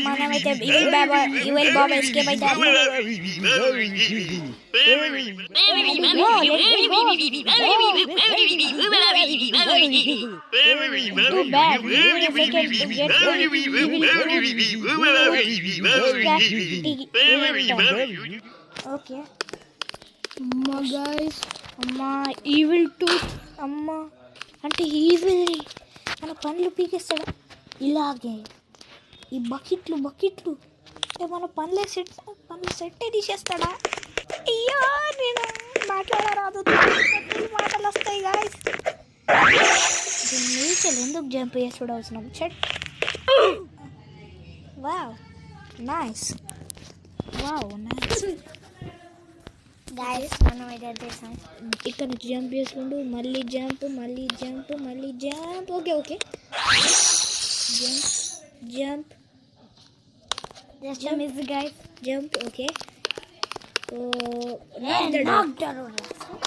మనమైతే ఈవిల్ బాబా ఎస్కేప్ అవుతారు. ఓకే అమ్మా గైస్, అమ్మా ఈవిల్ టూత్, అమ్మా అంటే ఈవిల్ మన పనులు పీకేస్తాడా ఇలాగే. ఈ బకెట్లు అంటే మన పనులు సెట్టే తీసేస్తాడా. అయ్యో నేను మాట్లాడరాదు, మాటలు వస్తాయి గాయస్. నీచలు ఎందుకు జంప్ చేసి చూడవలసిన చెట్. Wow nice, wow nice guys. మనం అయితే ఇక్కడ నుంచి జంప్ చేసుకుంటూ మళ్ళీ jump. Okay jump miss guys, jump. Okay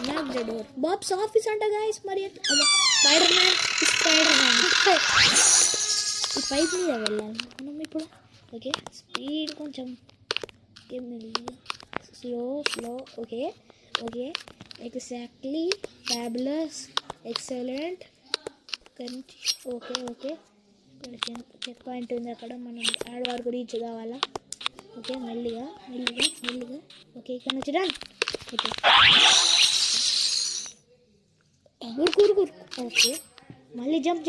knock the door. Bob's office అంట గైస్. మరి స్పైడర్ మ్యాన్ ఈ పైప్ మీద వెళ్ళాలి మనం ఇప్పుడు. ఓకే స్పీడ్ కొంచెం slow. Okay exactly fabulous, excellent. Okay check point ఉంది అక్కడ, మనం ఆడ వరకు రీచ్ కావాలా. ఓకే మెల్లిగా. ఓకే ఇక్కడ నుంచి రన్. ఓకే ఓకే మళ్ళీ జంప్.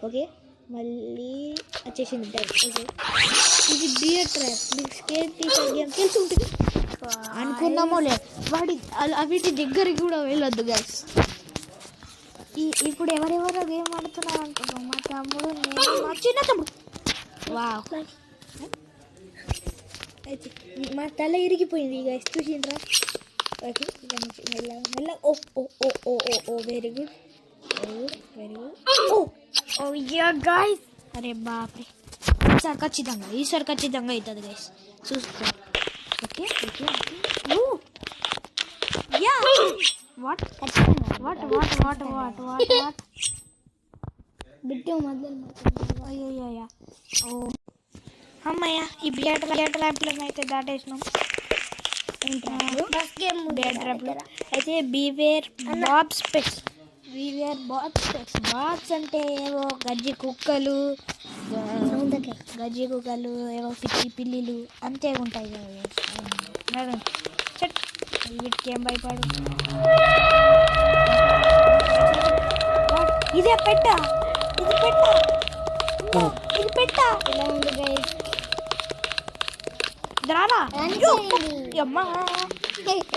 ఓకే మళ్ళీ వచ్చేసింది టైం. ఓకే ఇది బియర్ ట్రాప్, గేమ్ తెలిసి ఉంటుంది అనుకుందామో లేదు. వీటి దగ్గరికి కూడా వెళ్ళొద్దు గైస్. ఇప్పుడు ఎవరెవరో గేమ్ ఆడుతున్నారు అనుకుంటాం. మా తమ్ముడు, నేను, మా చిన్న తమ్ముడు. వావ్ అయితే మా తల ఇరిగిపోయింది గైస్, చూసిండ్రా. ఓకే మెల్ల. ఓ వెరీ గుడ్. ఓ యా గైస్, అరే బాప్రే, ఈసారి ఖచ్చితంగా అవుతుంది గైస్, చూసుకోండి. ఓకే యా వాట్ బిట్టు మొదలు. అయ్యో ఓ అమ్మయ్య, ఈ బియర్ ట్రాప్లను అయితే దాటేసినాం. అయితే బీవేర్ బాబ్స్ పెట్స్. బాబ్స్ అంటే ఏవో గజ్జి కుక్కలు, ఏవో పిల్లిలు అంతే ఉంటాయి కదా. వీటికి ఏం భయపడు. ఇదే పెట్ట ఇలా ఉంది గైస్. రారా అమ్మా,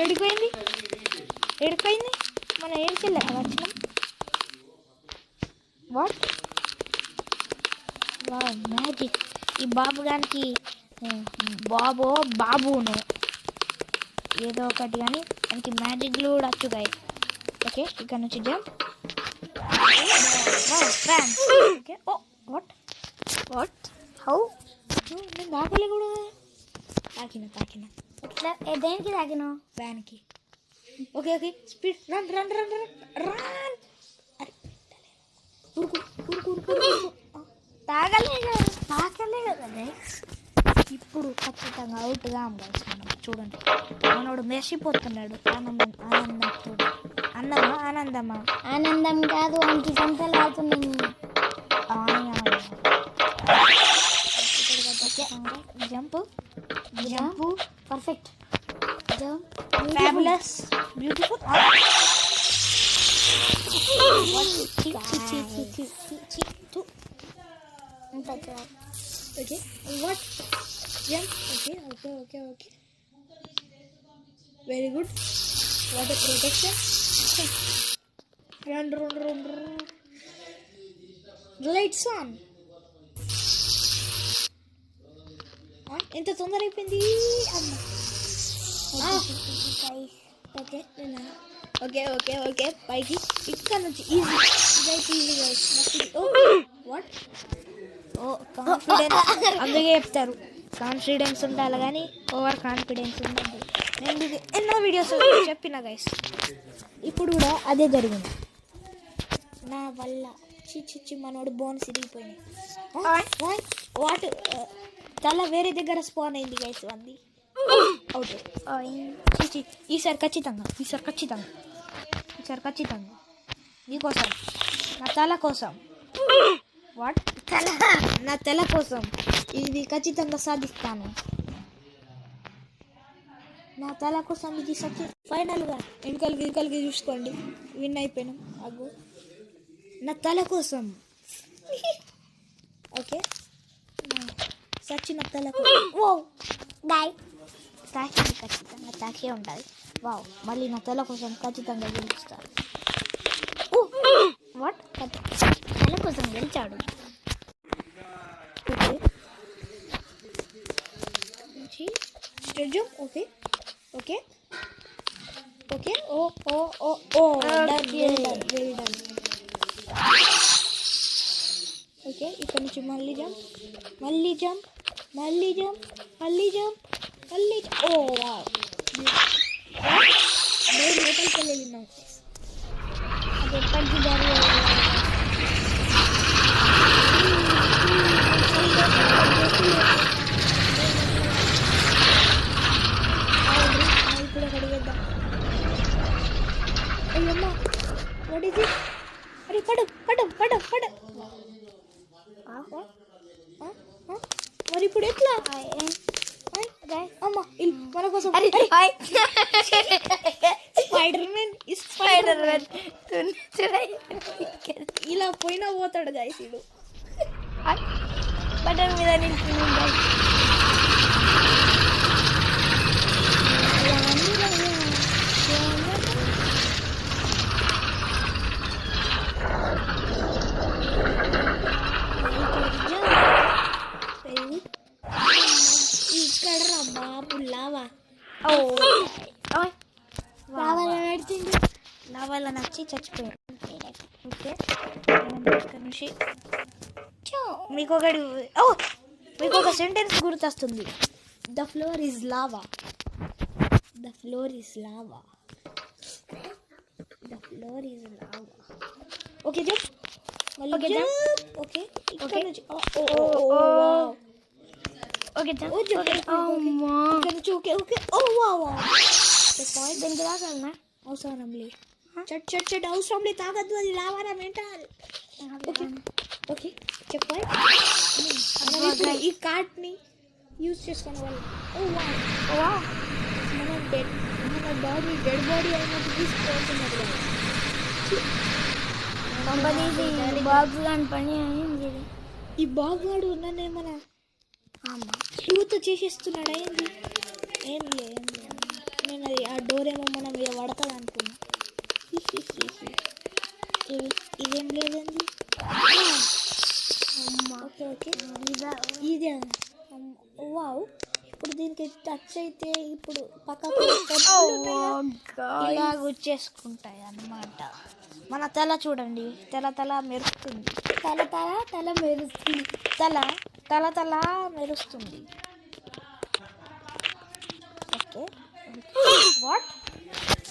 ఎడిపోయింది మనం ఏడికెళ్ళాక వచ్చినాం. What magic. ఈ బాబు గారికి బాబును ఏదో ఒకటి కానీ మనకి మ్యాజిక్లు కూడా వచ్చు గైస్. ఓకే ఇక్కడ నుంచి జంప్. ఓకే వాట్ హౌ నేను దాకలే కూడా. తాకిన ఎట్లా దేనికి తాకినా? ఫ్యాన్కి. Okay speed run. తాగలే కదా గైస్. ఇప్పుడు ఖచ్చితంగా అవుట్గా మనం చూడండి. మనోడు మెసిపోతున్నాడు ఆనందంతో. ఆనందం కాదు, అంకి గంటలు అవుతున్నాయి. Jump perfect. Fabulous, beautiful. Okay what jump. Okay very good. What a protection. Run lights on. ఎంత తొందర అయిపోయింది అమ్మ. ఓకే పైకి ఇక్కడ నుంచి ఈజీ. వాట్ కాన్ఫిడెన్స్, అందుకే చెప్తారు కాన్ఫిడెన్స్ ఉండాలి కానీ ఓవర్ కాన్ఫిడెన్స్ ఉండదు. నేను ఎన్నో వీడియోస్ చెప్పిన గైస్. ఇప్పుడు కూడా అదే జరిగింది నా వల్ల. చిచ్చి మనోడు బోన్స్ ఇరిగిపోయినాయి. వాట్ తల వేరే దగ్గర స్పాన్ అయింది గైస్. అంది అవుట్. చిచి ఈసారి ఖచ్చితంగా నీకోసం, నా తల కోసం. వాట్ తల? నా తల కోసం ఇది ఖచ్చితంగా సాధిస్తాను. నా తల కోసం ఇది ఫైనల్గా వెనకాలకి చూసుకోండి. విన్ అయిపోయినాం. అగ్గు నా తల కోసం. ఓకే సచిన తల కోసం. ఓ గాయ్ ఖచ్చితంగా తాకే ఉంటుంది. వావ్ మళ్ళీ నా తల కోసం ఖచ్చితంగా గెలుస్తారు. వాట్ తల కోసం గెలిచాడు. ఓకే ఓకే ఓకే ఓ ఓ ఓ ఓ డన్ వెల్ డన్. ఓకే ఇక్కడ నుంచి మళ్ళీ జంప్. ఓ వావ్ నేను లోపలికి వెళ్ళినాం. అది ఎప్పటికీ దారి ఇప్పుడు అడిగేద్దాం. అయ్యమ్మ వాట్ ఈజ్ ఇట్? అరే పడు. మరి ఇప్పుడు ఎట్లా? అమ్మ మన కోసం స్పైడర్ మ్యాన్ ఇలా పోయినా పోతాడు గైస్. ఇడు బటన్ మీద నిల్చుని ఇక్కడ రా బాబు లావా. లావాలో నచ్చి చచ్చిపోయాడు. ఓకే మీకు ఒక సెంటెన్స్ గుర్తొస్తుంది. The floor is lava. Okay jump. Okay ఇక్కడ నుంచి ఓకే ఓ వావ్ దీనికి తాగాలనా? అవసరం లేదు. చట్ అవసరం లేదు, తాగద్దు. అది లావారా మెంటల్. Okay check point. ఈ కార్డ్ని యూజ్ చేసుకునే వాళ్ళు మన డెడ్ బాడీ అయినట్టు తీసుకోవాల్సినది కదా. బాబు గాని పని అయింది. ఈ బాబు గాడు ఉన్నానేమన్నా టూతో చేసేస్తున్నాడు. అయింది ఏం లేదు. నేను అది ఆ డోర్ ఏమో మనం మీద పడుతుంది అనుకున్నా. ఇదేం లేదండి. ఓకే ఇదే. వావ్ ఇప్పుడు దీనికి టచ్ అయితే ఇప్పుడు పక్కకు ఇలా గుచ్చేసుకుంటాయి అన్నమాట. మన తల చూడండి, తల మెరుస్తుంది. తల మెరుస్తుంది. తల మెరుస్తుంది. ఓకే వాట్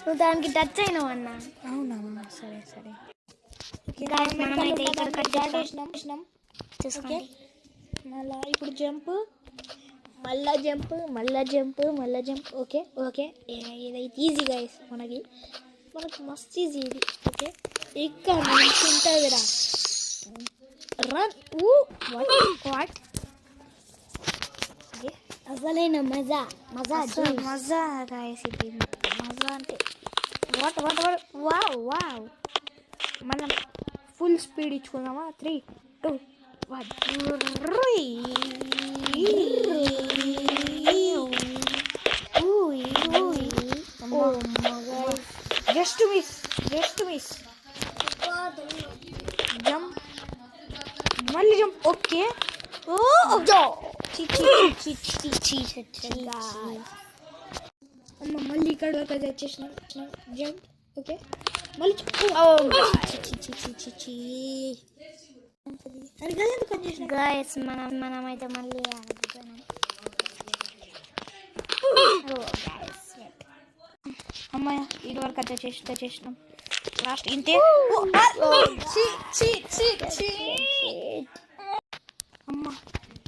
నువ్వు దానికి టచ్ అయినావు అన్న? అవునా సరే. ఓకే మళ్ళా ఇప్పుడు జంప్, మళ్ళా జంప్. ఓకే ఇదైతే ఈజీ గైస్. మనకు మస్తు ఈజీ ఇది. ఓకే ఇక్కడ నుంచి ఉంటుందిరా. రన్. వాట్ అసలైన మజా గైస్. ఇది మజా అంటే వాట్ వావ్. మనం ఫుల్ స్పీడ్ ఇచ్చుకుందామా? 3, 2, 1. Just miss. జంప్ మళ్ళీ జంప్. ఓకే అమ్మ మళ్ళీ ఇక్కడ వరకు వచ్చేసిన. జంప్. ఓకే మళ్ళీ గాయస్ మనమైతే మళ్ళీ అమ్మాయ ఇది వరకు అయితే చేసినాం. లాస్ట్ ఇంతే.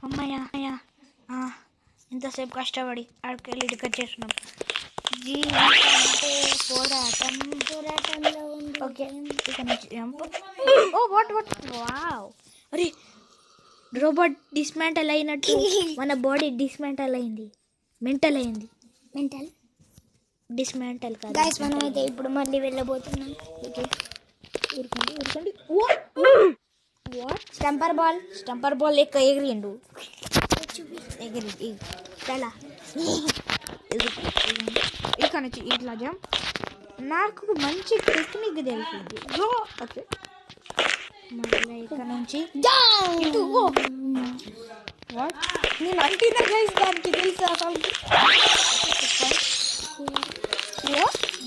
అమ్మయ్యా ఇంతసేపు కష్టపడి అక్కడికి వెళ్ళి టికెట్ చేస్తున్నాం. పోరాటంలో ఓకే ఇక్కడ నుంచి వాట్ వావ్. అరే రోబోట్ డిస్మాంటల్ అయినట్టు మన బాడీ డిస్మాంటల్ అయింది. మెంటల్ డిస్మాంటల్ కాదు. గైస్ మనమైతే ఇప్పుడు మళ్ళీ వెళ్ళబోతున్నాం. ఊరుకోండి. స్టంపర్ బాల్ లెక్క ఎగిరిండు. చాలా ఇక్కడ నుంచి ఇట్లా జంప్. నాకు మంచి టెక్నిక్ తెలిసింది. ఓకే మళ్ళీ ఇక్కడ నుంచి నేను అంటున్నా గైస్, దానికి తెలుసా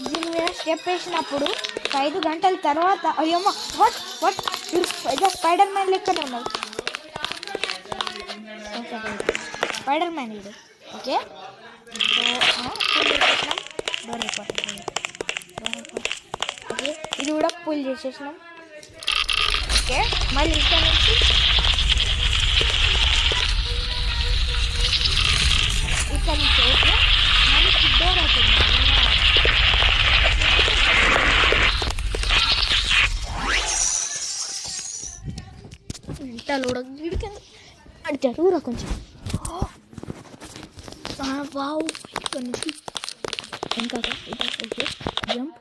దీని మీద స్టెప్ వేసినప్పుడు 5 గంటల తర్వాత అయ్యమ్మ వాట్ స్పైడర్ మ్యాన్ లెక్కనే ఉన్నది. స్పైడర్ మ్యాన్ ఇది. ఓకే ఓకే ఇది కూడా పుల్ చేసేసినాం. ఓకే మళ్ళీ ఇక్కడ నుంచి ఓకే మళ్ళీ డోర్ అవుతుంది. ఇంతలో కూడా గిడికింది అడిచాడు కూడా కొంచెం. వావ్ ఇక్కడ నుంచి ఇంకా okay jump.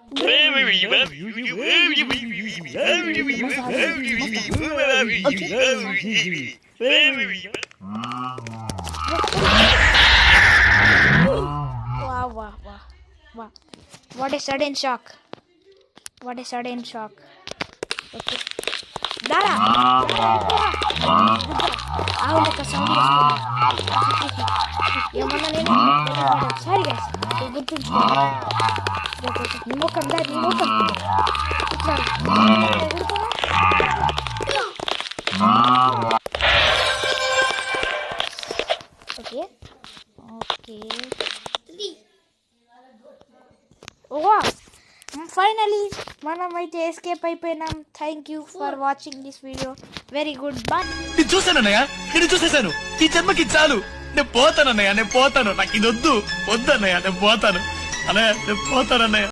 Wow. What a sudden shock. Okay. Dara. Aw, like a sound. Yamana nenu. Sorry guys. Nimokan. Okay. Finally మనమైతే ఎస్కేప్ అయిపోయినాం. Thank you for watching this video. Very good boy. ఇది చూసానన్నయ్య, ఇది చూసేసాను. ఈ జన్మకి చాలు. నేను పోతానన్నయ్య, నాకు ఇది వద్దన్నయ్య, నేను పోతాను అన్నయ్య.